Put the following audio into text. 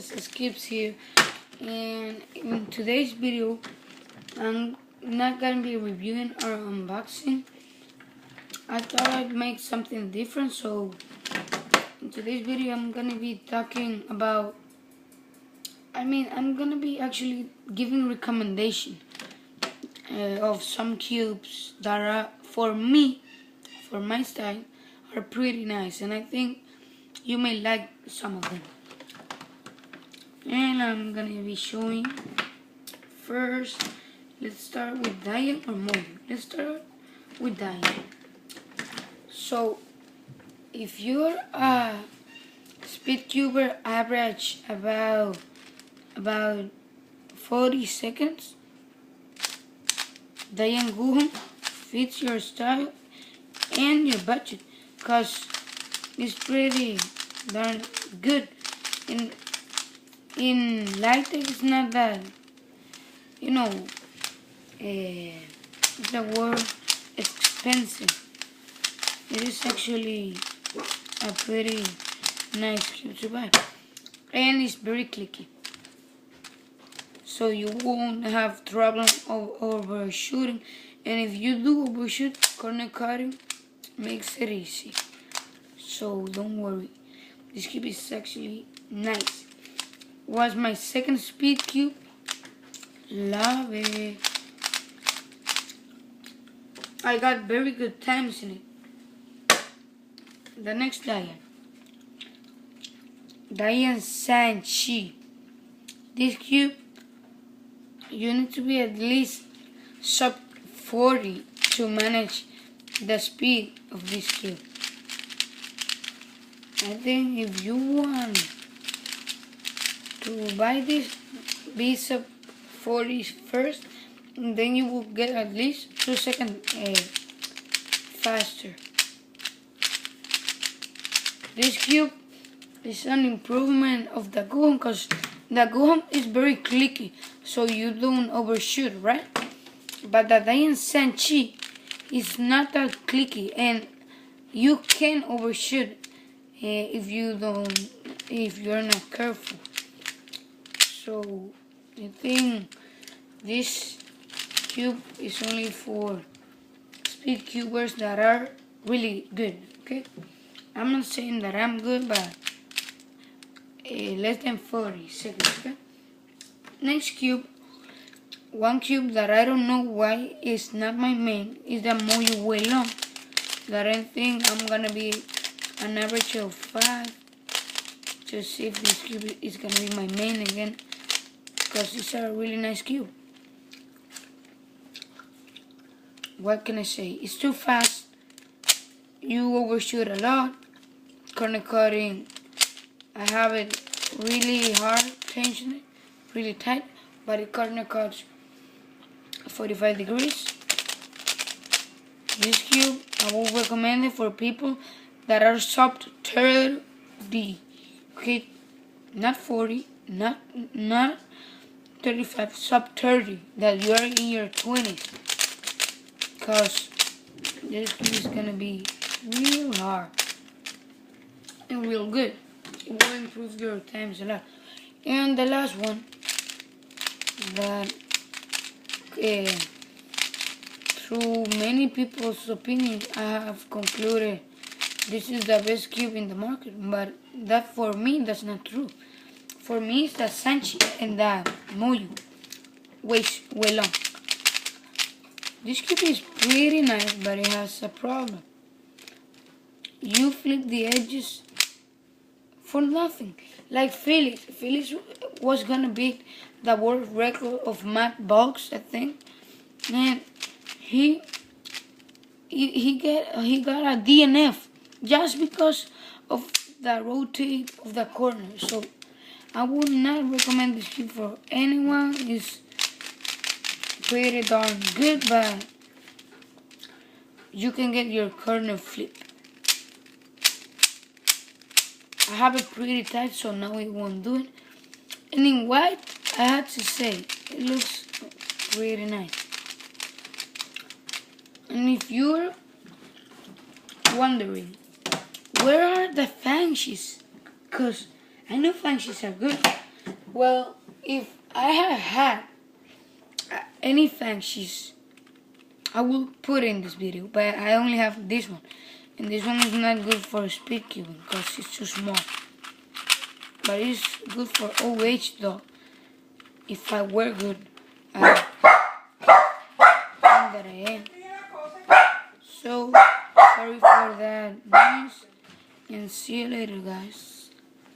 skips here, and in today's video I'm not gonna be reviewing or unboxing. I thought I'd make something different, so in today's video I'm gonna be talking about, I'm gonna be actually giving recommendation of some cubes that are, for me, for my style, are pretty nice, and I think you may like some of them. And I'm gonna be showing first. Let's start with Diane or Moyo. Let's start with Diane. So if you're a speedcuber, average about 40 seconds, Diane Guham fits your style and your budget, cause it's pretty darn good. In latex, it's not that, the word expensive. It is actually a pretty nice cube to buy, and it's very clicky, so you won't have trouble overshooting. And if you do overshoot, corner cutting makes it easy, so don't worry. This cube is actually nice. Was my second speed cube. Love it. I got very good times in it. The next Diane Sanchi. This cube, you need to be at least sub 40 to manage the speed of this cube. I think if you want to buy this, be sub 40 first, and then you will get at least 2 seconds faster. This cube is an improvement of the Guham, because the Guham is very clicky, so you don't overshoot, right? But the Diane Sanchi is not that clicky, and you can overshoot if you're not careful. So I think this cube is only for speed cubers that are really good. Okay, I'm not saying that I'm good, but less than 40 seconds. Okay. Next cube, one cube that I don't know why is not my main, is the Moyo Welon, that I think I'm gonna be an average of 5 to see if this cube is gonna be my main again, because it's a really nice cube. What can I say? It's too fast. You overshoot a lot. Corner cutting, I have it really hard, tension it, really tight, but it corner cuts 45 degrees. This cube, I will recommend it for people that are sub 30. Okay, not 40, not 35, sub 30, that you are in your 20s, because this cube is gonna be real hard and real good. It will improve your times a lot. And the last one, that through many people's opinion, I have concluded this is the best cube in the market, but that, for me, that's not true. For me, it's the Sanchi and the Moyo Welon. This cube is pretty nice, but it has a problem. You flip the edges for nothing. Like Felix was gonna beat the world record of matte bulks, I think, and he got a DNF just because of the rotate of the corner. So I would not recommend this cube for anyone. It's pretty darn good, but you can get your corner flip. I have it pretty tight, so now it won't do it. And in white, I had to say, it looks pretty nice. And if you're wondering, where are the fancies? Because I know fancies are good, Well, if I have had any fancies, I will put in this video, but I only have this one. And this one is not good for speed cubing because it's too small. But it's good for OH though. If I were good at that I am. So, sorry for that noise. And see you later, guys.